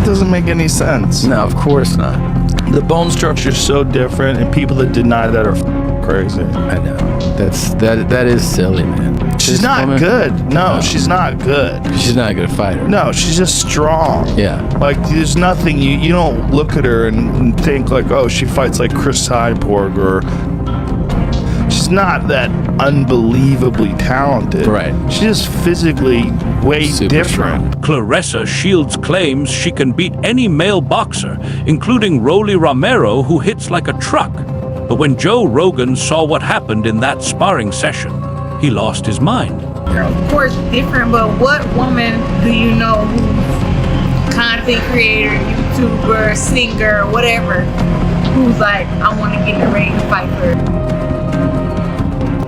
It doesn't make any sense. No, of course not. The bone structure is so different, and people that deny that are crazy. I know. That is silly, man. She's This not woman- good. No, she's not good. She's not a good fighter. No, she's just strong. Yeah. Like, there's nothing, you don't look at her and think like, oh, she fights like Chris Cyborg, or she's not that unbelievably talented. Right. She's just physically way Super different. strong. Claressa Shields claims she can beat any male boxer, including Rolly Romero, who hits like a truck. But when Joe Rogan saw what happened in that sparring session, he lost his mind. Of course, different, but what woman do you know who's content creator, YouTuber, singer, whatever, who's like, I want to get in the ring and fight her?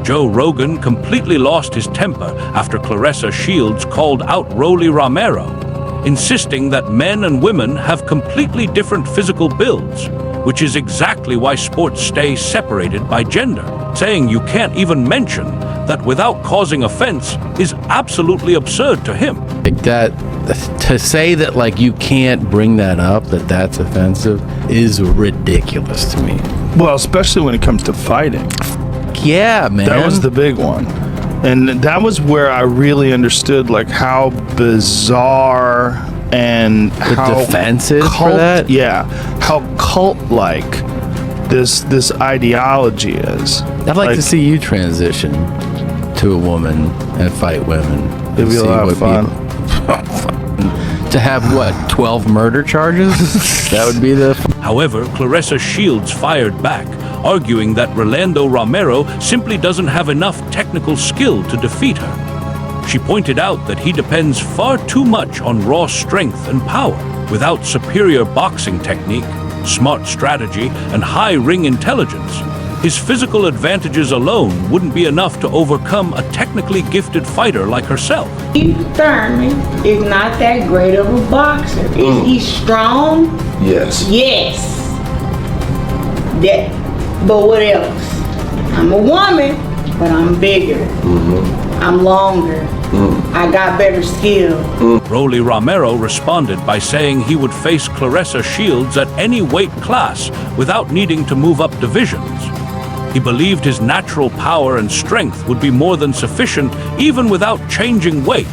Joe Rogan completely lost his temper after Claressa Shields called out Rolly Romero, insisting that men and women have completely different physical builds, which is exactly why sports stay separated by gender, saying you can't even mention that without causing offense is absolutely absurd to him. Like that, to say that like you can't bring that up, that's offensive, is ridiculous to me. Well, especially when it comes to fighting. Yeah, man. That was the big one. And that was where I really understood like how bizarre and how defensive cult, for that? Yeah, how cult-like this ideology is. I'd like to see you transition to a woman and fight women. It'd be a See lot of what fun. To have what, 12 murder charges? That would be the. However, Claressa Shields fired back, arguing that Rolando Romero simply doesn't have enough technical skill to defeat her. She pointed out that he depends far too much on raw strength and power. Without superior boxing technique, smart strategy, and high ring intelligence, his physical advantages alone wouldn't be enough to overcome a technically gifted fighter like herself. Keith Thurman is not that great of a boxer. Is he strong? Yes. Yes. But what else? I'm a woman, but I'm bigger. I'm longer. I got better skill. Rolly Romero responded by saying he would face Claressa Shields at any weight class without needing to move up divisions. He believed his natural power and strength would be more than sufficient even without changing weight,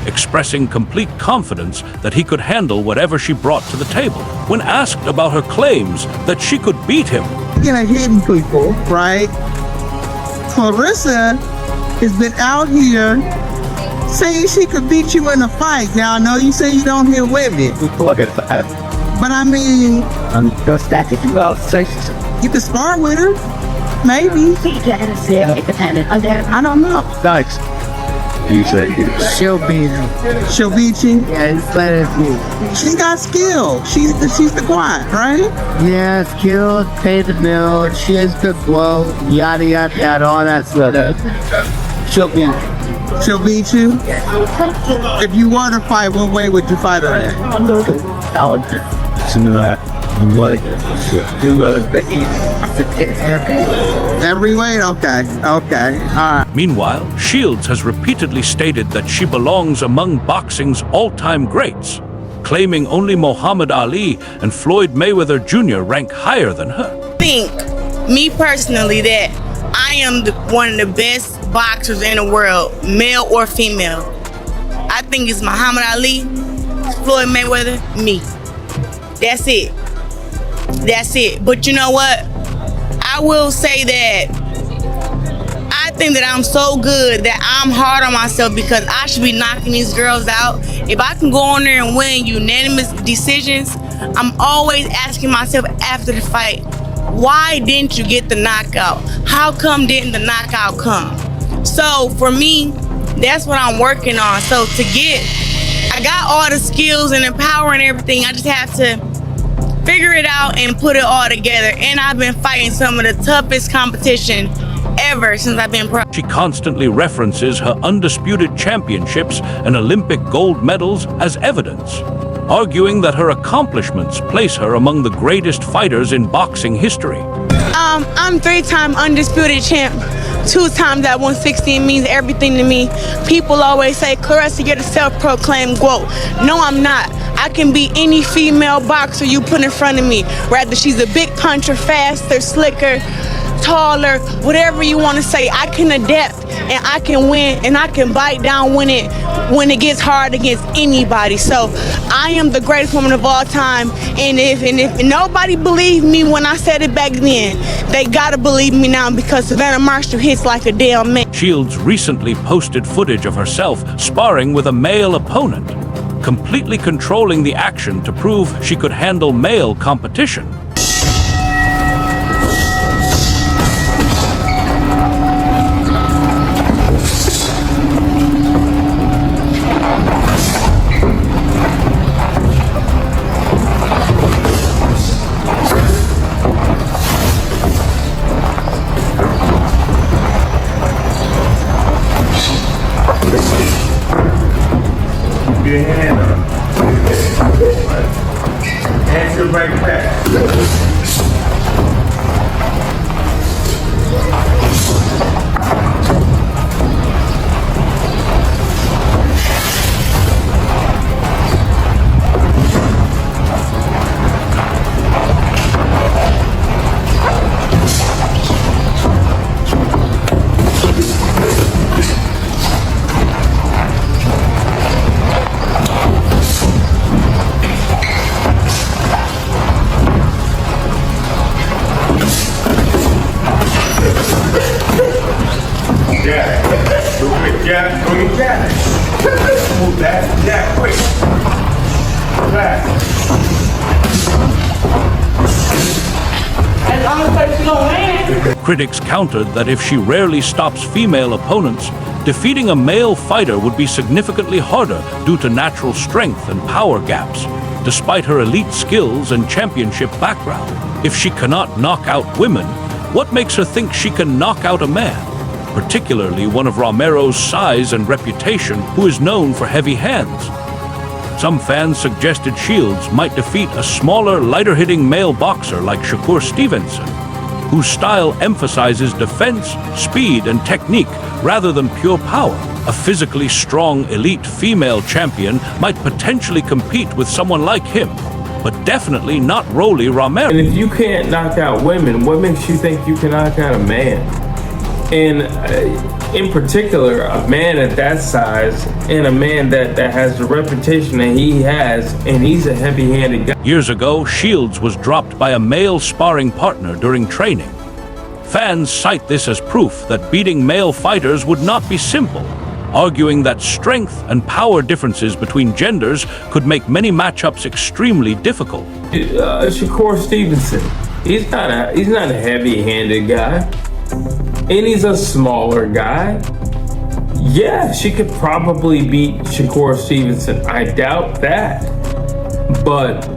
expressing complete confidence that he could handle whatever she brought to the table. When asked about her claims that she could beat him, You're gonna hit people, right? Claressa has been out here saying she could beat you in a fight. Now I know you say you don't hit women, Look at that. but I mean, you can spar with her, maybe. I don't know. Nice. You say She'll beat you. yeah, it's better than She got skill. She's the quiet, right? yeah, skill, pay the bill, she has good blow, yada yada yada, all that stuff. She'll be She'll beat you. If you were to fight, what way would you fight her at? Every weight? Okay. All right. meanwhile, Shields has repeatedly stated that she belongs among boxing's all-time greats, claiming only Muhammad Ali and Floyd Mayweather Jr. rank higher than her. I think, me personally, that I am one of the best boxers in the world, male or female. I think it's Muhammad Ali, Floyd Mayweather, me. That's it. But you know what? I will say that I think that I'm so good that I'm hard on myself because I should be knocking these girls out. If I can go on there and win unanimous decisions, I'm always asking myself after the fight, why didn't you get the knockout? How come didn't the knockout come? So for me, that's what I'm working on. So I got all the skills and the power and everything. I just have to figure it out and put it all together. And I've been fighting some of the toughest competition ever since I've been pro. She constantly references her undisputed championships and Olympic gold medals as evidence, arguing that her accomplishments place her among the greatest fighters in boxing history. I'm 3-time undisputed champ. 2 times at 160 means everything to me. People always say, Claressa, you're the self-proclaimed GOAT. No, I'm not. I can be any female boxer you put in front of me. Rather she's a big puncher, faster, slicker, taller, whatever you want to say. I can adapt and I can win and I can bite down when it gets hard against anybody. So I am the greatest woman of all time. And if nobody believed me when I said it back then, they gotta believe me now because Savannah Marshall hits like a damn man. Shields recently posted footage of herself sparring with a male opponent, completely controlling the action to prove she could handle male competition. Your hand up. Hands to the right back. Jab, throw your jab. Move that, jab, quick. Back. As long as she don't land. Critics countered that if she rarely stops female opponents, defeating a male fighter would be significantly harder due to natural strength and power gaps, despite her elite skills and championship background. If she cannot knock out women, what makes her think she can knock out a man? Particularly one of Romero's size and reputation, who is known for heavy hands. Some fans suggested Shields might defeat a smaller, lighter-hitting male boxer like Shakur Stevenson, whose style emphasizes defense, speed, and technique rather than pure power. A physically strong, elite female champion might potentially compete with someone like him, but definitely not Rolly Romero. And if you can't knock out women, what makes you think you can knock out a man? And in particular, a man at that size and a man that has the reputation that he has, and he's a heavy-handed guy. Years ago, Shields was dropped by a male sparring partner during training. Fans cite this as proof that beating male fighters would not be simple, arguing that strength and power differences between genders could make many matchups extremely difficult. Shakur Stevenson, he's not a heavy-handed guy. And he's a smaller guy. Yeah, she could probably beat Shakur Stevenson. I doubt that. But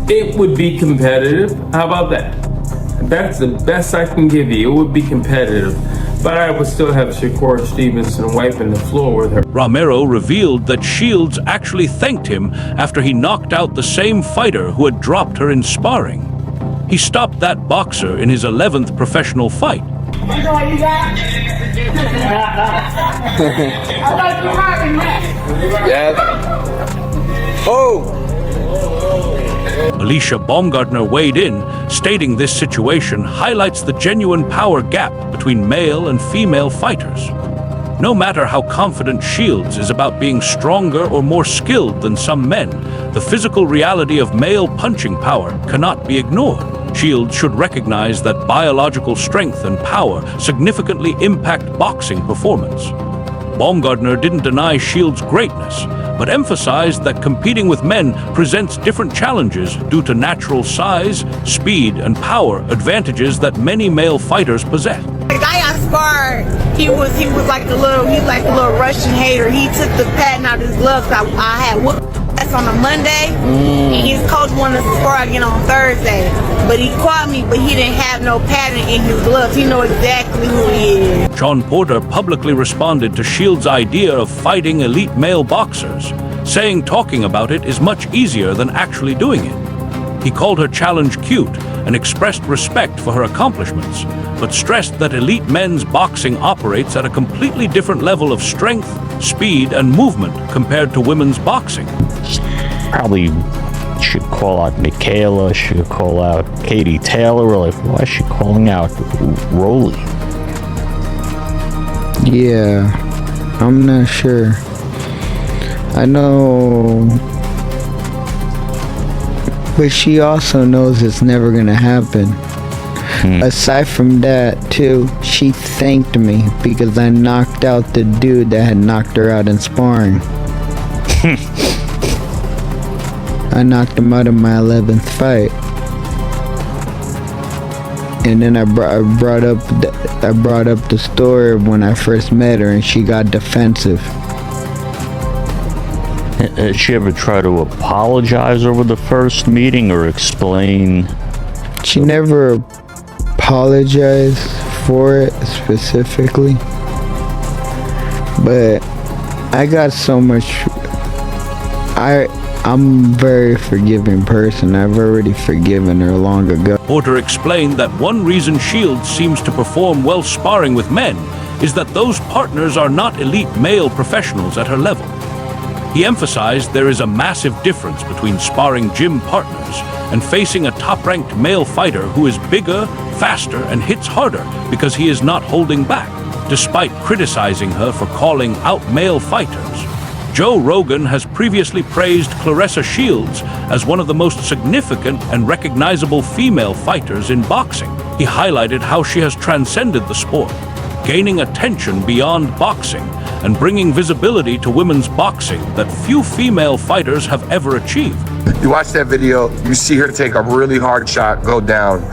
it would be competitive. How about that? That's the best I can give you. It would be competitive. But I would still have Shakur Stevenson wiping the floor with her. Romero revealed that Shields actually thanked him after he knocked out the same fighter who had dropped her in sparring. He stopped that boxer in his 11th professional fight. That's all you got? I thought you were having that. Yeah. Oh! Alicia Baumgardner weighed in, stating this situation highlights the genuine power gap between male and female fighters. No matter how confident Shields is about being stronger or more skilled than some men, the physical reality of male punching power cannot be ignored. Shields should recognize that biological strength and power significantly impact boxing performance. Baumgardner didn't deny Shields' greatness, but emphasized that competing with men presents different challenges due to natural size, speed, and power advantages that many male fighters possess. The guy I sparred, he was like the little Russian hater. He took the patent out of his gloves. I had whooped ass on a Monday, and his coach wanted to spar again on Thursday. But he caught me, but he didn't have no patent in his gloves. He know exactly who he is. Sean Porter publicly responded to Shields' idea of fighting elite male boxers, saying talking about it is much easier than actually doing it. He called her challenge cute and expressed respect for her accomplishments, but stressed that elite men's boxing operates at a completely different level of strength, speed, and movement compared to women's boxing. Probably should call out Michaela, should call out Katie Taylor, or like, why is she calling out Rolly? Yeah, I'm not sure. I know, but she also knows it's never gonna happen. Aside from that, too, she thanked me because I knocked out the dude that had knocked her out in sparring. I knocked him out in my 11th fight, and then I brought up the story of when I first met her, and she got defensive. Did she ever try to apologize over the first meeting or explain? She never apologized for it specifically, but I got so much. I'm a very forgiving person. I've already forgiven her long ago. Porter explained that one reason Shields seems to perform well sparring with men is that those partners are not elite male professionals at her level. He emphasized there is a massive difference between sparring gym partners and facing a top-ranked male fighter who is bigger, faster, and hits harder because he is not holding back, despite criticizing her for calling out male fighters. Joe Rogan has previously praised Claressa Shields as one of the most significant and recognizable female fighters in boxing. He highlighted how she has transcended the sport, gaining attention beyond boxing and bringing visibility to women's boxing that few female fighters have ever achieved. You watch that video, you see her take a really hard shot, go down.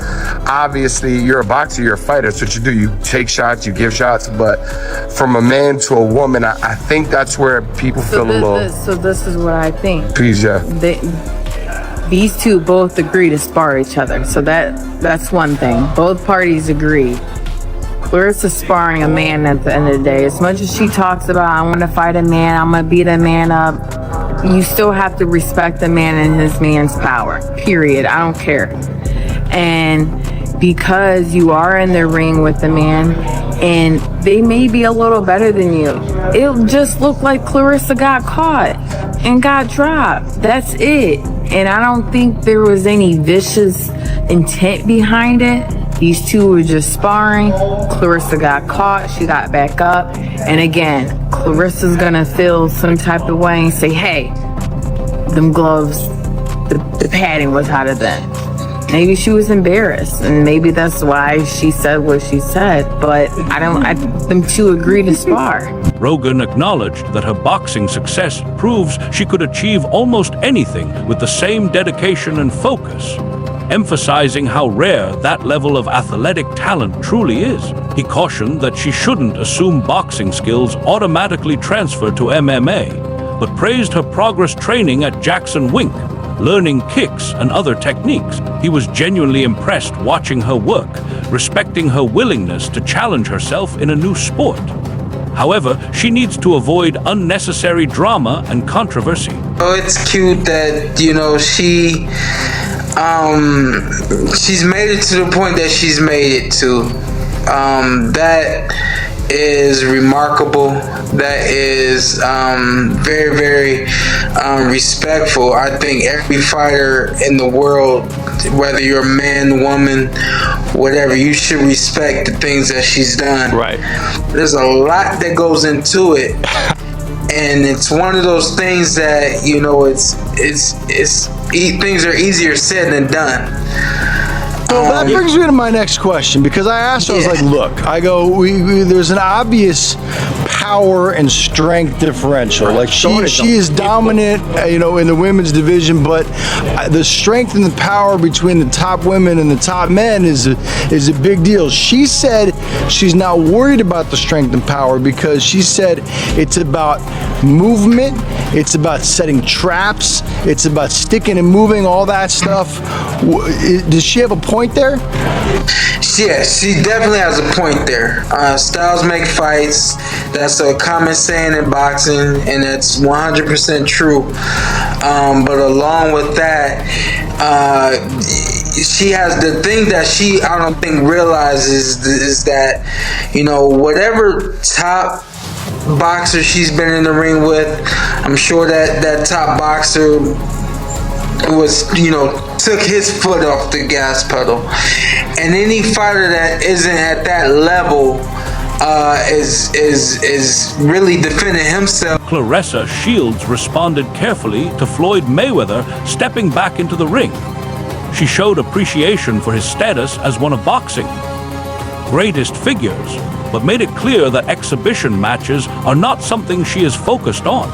Obviously, you're a boxer, you're a fighter. That's what you do. You take shots, you give shots. But from a man to a woman, I think that's where people feel a little... So this is what I think. Please, yeah. These two both agree to spar each other. So that's one thing. Both parties agree. Claressa's sparring a man at the end of the day. As much as she talks about, I want to fight a man, I'm going to beat a man up, you still have to respect the man and his man's power. Period. I don't care. And because you are in the ring with the man, and they may be a little better than you, it'll just look like Claressa got caught and got dropped. That's it. And I don't think there was any vicious intent behind it. These two were just sparring. Claressa got caught. She got back up. And again, Claressa's gonna feel some type of way and say, hey, them gloves, the padding was hotter then. Maybe she was embarrassed, and maybe that's why she said what she said. But them two agree to spar. Rogan acknowledged that her boxing success proves she could achieve almost anything with the same dedication and focus, emphasizing how rare that level of athletic talent truly is. He cautioned that she shouldn't assume boxing skills automatically transfer to MMA, but praised her progress training at Jackson Wink, learning kicks and other techniques. He was genuinely impressed watching her work, respecting her willingness to challenge herself in a new sport. However, she needs to avoid unnecessary drama and controversy. Oh, it's cute that, she's made it to the point that she's made it to. That is remarkable. That is very, very respectful. I think every fighter in the world, whether you're a man, woman, whatever, you should respect the things that she's done. Right. There's a lot that goes into it, and it's one of those things that things are easier said than done. So that brings me to my next question, because I asked her, I was like, look, there's an obvious power and strength differential. Like she is dominant, in the women's division, but the strength and the power between the top women and the top men is a big deal. She said she's not worried about the strength and power because she said it's about movement, it's about setting traps, it's about sticking and moving, all that stuff. Does she have a point there? Yeah, she definitely has a point there. Styles make fights. That's a common saying in boxing, and it's 100% true. But along with that, she has the thing that I don't think realizes is that, whatever top boxers she's been in the ring with. I'm sure that top boxer was, took his foot off the gas pedal. And any fighter that isn't at that level is really defending himself. Claressa Shields responded carefully to Floyd Mayweather stepping back into the ring. She showed appreciation for his status as one of boxing's greatest figures, but made it clear that exhibition matches are not something she is focused on.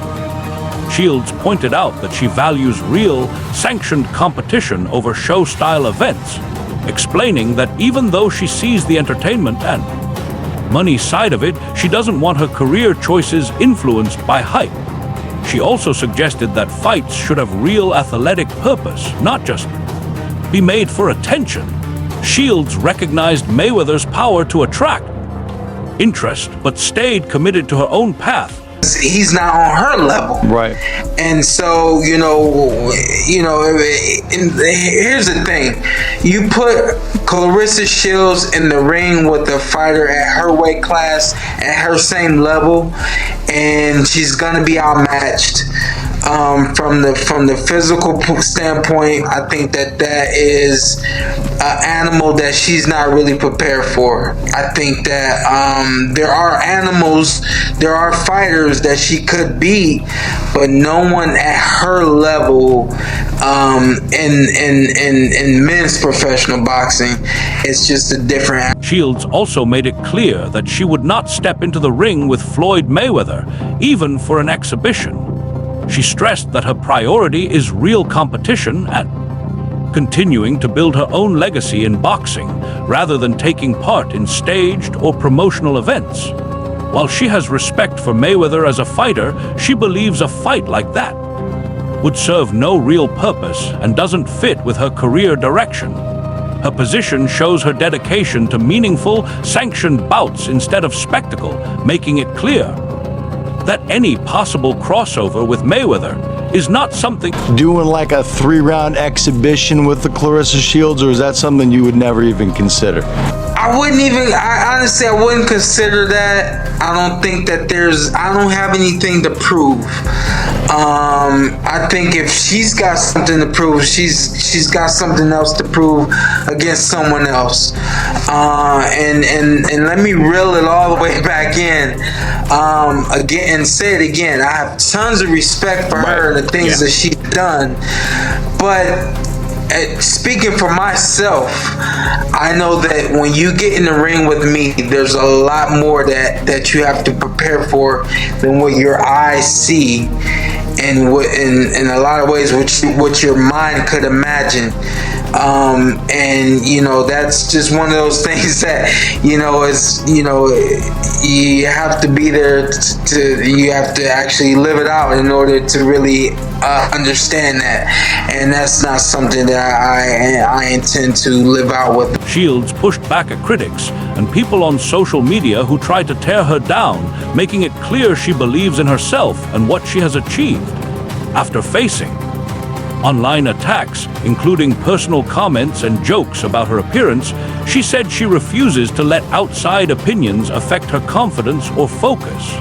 Shields pointed out that she values real, sanctioned competition over show-style events, explaining that even though she sees the entertainment and money side of it, she doesn't want her career choices influenced by hype. She also suggested that fights should have real athletic purpose, not just be made for attention. Shields recognized Mayweather's power to attract interest, but stayed committed to her own path. He's not on her level. Right. And so, here's the thing. You put Claressa Shields in the ring with a fighter at her weight class, at her same level, and she's going to be outmatched. From the physical standpoint, I think that is an animal that she's not really prepared for. I think that there are fighters that she could beat, but no one at her level in men's professional boxing. It's just a different. Shields also made it clear that she would not step into the ring with Floyd Mayweather, even for an exhibition. She stressed that her priority is real competition and continuing to build her own legacy in boxing, rather than taking part in staged or promotional events. While she has respect for Mayweather as a fighter, she believes a fight like that would serve no real purpose and doesn't fit with her career direction. Her position shows her dedication to meaningful, sanctioned bouts instead of spectacle, making it clear that any possible crossover with Mayweather is not something. Doing like a 3-round exhibition with the Claressa Shields, or is that something you would never even consider? I honestly wouldn't consider that. I don't think that I don't have anything to prove. I think if she's got something to prove, she's got something else to prove against someone else. And let me reel it all the way back in. Again, and say it again. I have tons of respect for her and the things that she's done, but speaking for myself, I know that when you get in the ring with me, there's a lot more that you have to prepare for than what your eyes see, and in a lot of ways what your mind could imagine. And that's just one of those things that you have to be there you have to actually live it out in order to really understand that, and that's not something that I intend to live out with. Shields pushed back at critics and people on social media who tried to tear her down, making it clear she believes in herself and what she has achieved. After facing online attacks, including personal comments and jokes about her appearance, she said she refuses to let outside opinions affect her confidence or focus.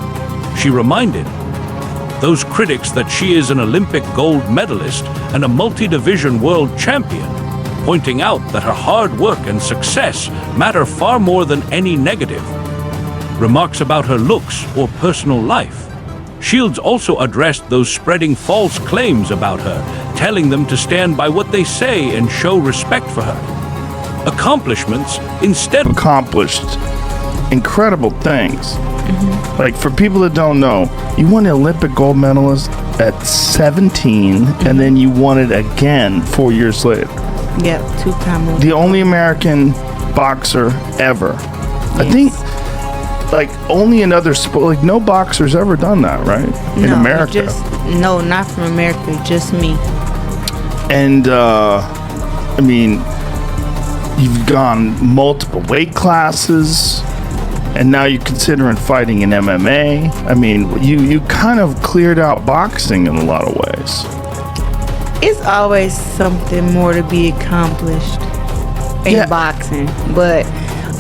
She reminded those critics that she is an Olympic gold medalist and a multi-division world champion, pointing out that her hard work and success matter far more than any negative remarks about her looks or personal life. Shields also addressed those spreading false claims about her, telling them to stand by what they say and show respect for her accomplishments instead. Accomplished incredible things. Like, for people that don't know, you won the Olympic gold medalist at 17, and then you won it again 4 years later. Yep, 2-time. The only American boxer ever. I think, like, only another sport, like, no boxer's ever done that, right? In America. No, not from America, just me. And, I mean, you've gone multiple weight classes, and now you're considering fighting in MMA. I mean, you kind of cleared out boxing in a lot of ways. It's always something more to be accomplished in boxing, but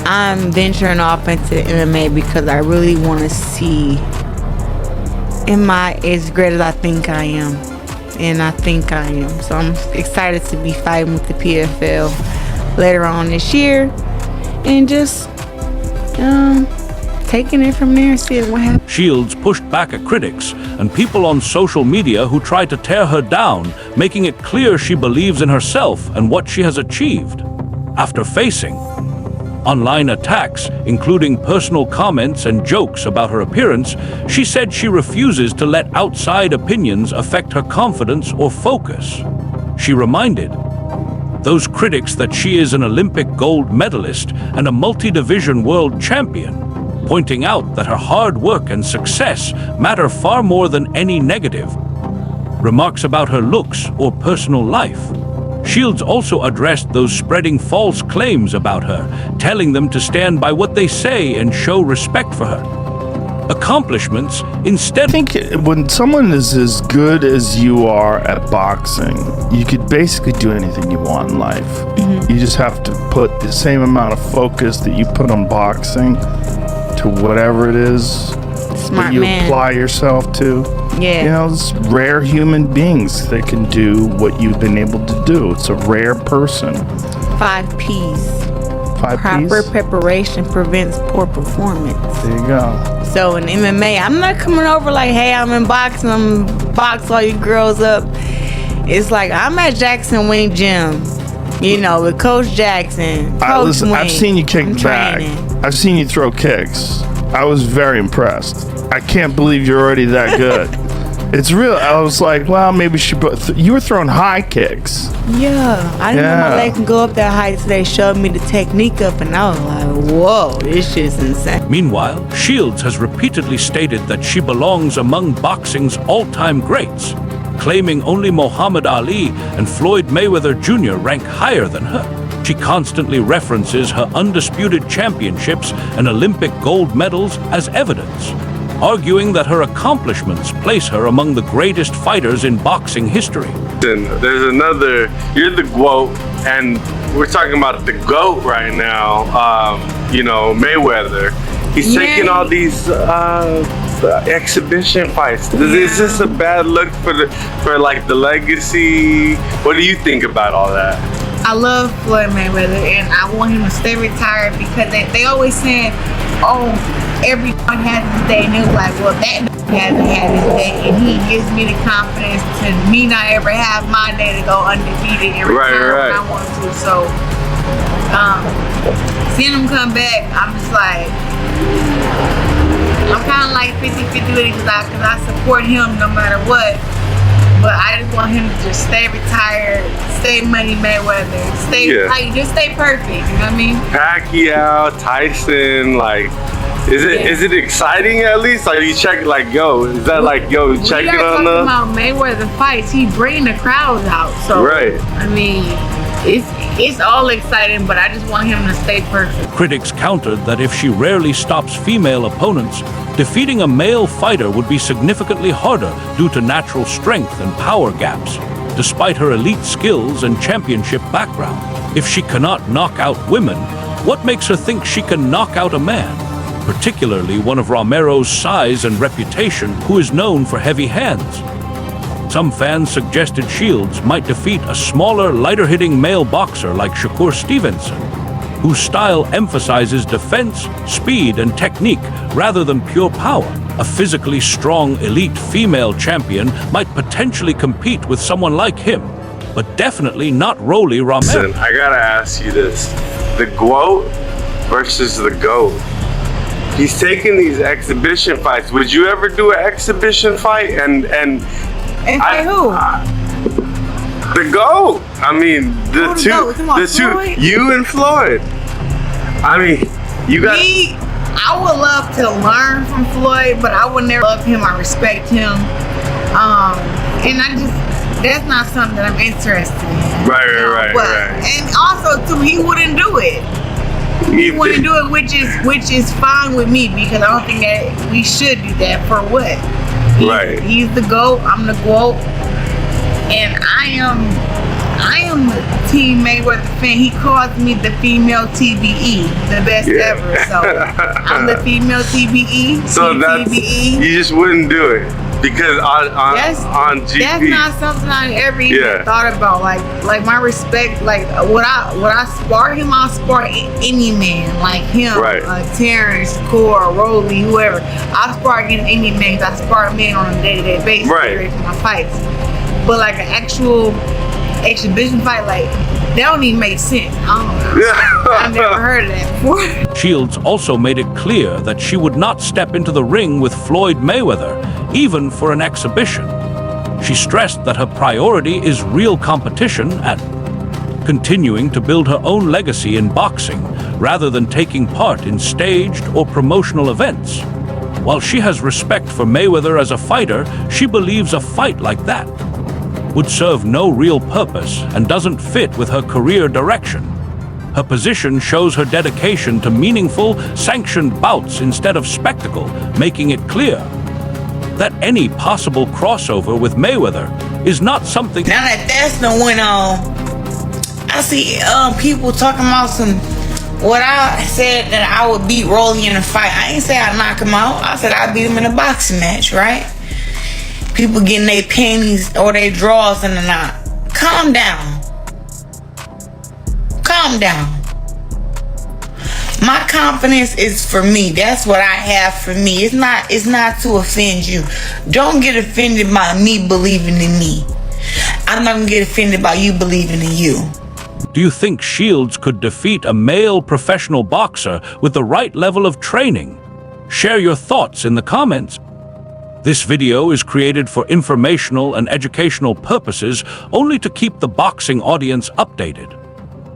I'm venturing off into MMA because I really want to see am I as great as I think I am? And I think I am. So I'm excited to be fighting with the PFL later on this year and just taking it from there and seeing what happens. Shields pushed back at critics and people on social media who tried to tear her down, making it clear she believes in herself and what she has achieved. After facing online attacks, including personal comments and jokes about her appearance, she said she refuses to let outside opinions affect her confidence or focus. She reminded those critics that she is an Olympic gold medalist and a multi-division world champion, pointing out that her hard work and success matter far more than any negative remarks about her looks or personal life. Shields also addressed those spreading false claims about her, telling them to stand by what they say and show respect for her. Accomplishments instead. I think when someone is as good as you are at boxing, you could basically do anything you want in life. You just have to put the same amount of focus that you put on boxing to whatever it is that you apply yourself to. Yeah. You know, it's rare human beings that can do what you've been able to do. It's a rare person. 5 P's. 5 Proper P's? preparation prevents poor performance. There you go. So in MMA, I'm not coming over like, hey, I'm in boxing, I'm box all you girls up. It's like, I'm at Jackson Wing Gym, you know, with Coach Jackson, Coach Wing. I've seen you kick back. I've seen you throw kicks. I was very impressed. I can't believe you're already that good. It's real. I was like, well, maybe she put. You were throwing high kicks. Yeah, I didn't know my leg can go up that high. So they showed me the technique up, and I was like, whoa, this shit's insane. Meanwhile, Shields has repeatedly stated that she belongs among boxing's all-time greats, claiming only Muhammad Ali and Floyd Mayweather Jr. rank higher than her. She constantly references her undisputed championships and Olympic gold medals as evidence, arguing that her accomplishments place her among the greatest fighters in boxing history. There's another, you're the GOAT, and we're talking about the GOAT right now, you know, Mayweather. He's taking all these exhibition fights. Is this a bad look for like the legacy? What do you think about all that? I love Floyd Mayweather, and I want him to stay retired because they always saying, oh, everyone has his day, and they're like, well, that hasn't had his day, and he gives me the confidence to me not ever have my day to go undefeated and retire when I want to. So, seeing him come back, I'm just like, I'm kind of like 50-50 with it because I support him no matter what. But I just want him to just stay retired, stay Money Mayweather, stay like, just stay perfect. You know what I mean? Pacquiao, Tyson, like, is it exciting at least? Like, you check like, yo, is that like, yo, check it on the? About Mayweather fights, he bring the crowds out. So I mean, it's all exciting, but I just want him to stay perfect. Critics countered that if she rarely stops female opponents, defeating a male fighter would be significantly harder due to natural strength and power gaps, despite her elite skills and championship background. If she cannot knock out women, what makes her think she can knock out a man? Particularly one of Romero's size and reputation, who is known for heavy hands. Some fans suggested Shields might defeat a smaller, lighter-hitting male boxer like Shakur Stevenson, whose style emphasizes defense, speed, and technique rather than pure power. A physically strong, elite female champion might potentially compete with someone like him, but definitely not Rolly Romero. Listen, I gotta ask you this. The GOAT versus the GOAT. He's taking these exhibition fights. Would you ever do an exhibition fight? And fight who? The GOAT. I mean, the two, you and Floyd. I mean, you got. Me, I would love to learn from Floyd, but I would never love him. I respect him, and that's not something that I'm interested in. Right. And also, too, he wouldn't do it. He wouldn't do it, which is fine with me because I don't think that we should do that. For what? He's the GOAT. I'm the GOAT, and I am a Team Mayweather fan. He calls me the female TBE, the best ever. So I'm the female TBE. So that's TBE. You just wouldn't do it. Because on GP, that's not something I ever even thought about. Like my respect, like would I spar him? I'll spar any man, like him, Terrence, Core, Rolly, whoever. I'll spar against any man. I spar men on a day-to-day basis for my fights. But like an actual exhibition fight, like that don't even make sense. I've never heard of that before. Shields also made it clear that she would not step into the ring with Floyd Mayweather, even for an exhibition. She stressed that her priority is real competition and continuing to build her own legacy in boxing, rather than taking part in staged or promotional events. While she has respect for Mayweather as a fighter, she believes a fight like that would serve no real purpose and doesn't fit with her career direction. Her position shows her dedication to meaningful, sanctioned bouts instead of spectacle, making it clear that any possible crossover with Mayweather is not something. Now that that's done went on, I see people talking about what I said that I would beat Rolly in a fight. I ain't say I'd knock him out. I said I'd beat him in a boxing match, right? People getting their panties or their drawers in the knot. Calm down. Calm down. My confidence is for me. That's what I have for me. It's not to offend you. Don't get offended by me believing in me. I'm not gonna get offended by you believing in you. Do you think Shields could defeat a male professional boxer with the right level of training? Share your thoughts in the comments. This video is created for informational and educational purposes only to keep the boxing audience updated.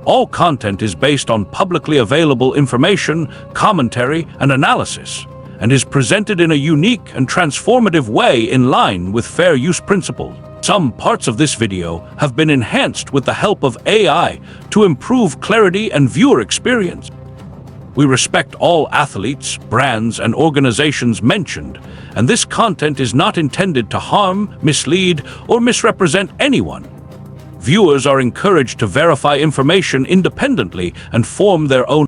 All content is based on publicly available information, commentary, and analysis, and is presented in a unique and transformative way in line with fair use principles. Some parts of this video have been enhanced with the help of AI to improve clarity and viewer experience. We respect all athletes, brands, and organizations mentioned, and this content is not intended to harm, mislead, or misrepresent anyone. Viewers are encouraged to verify information independently and form their own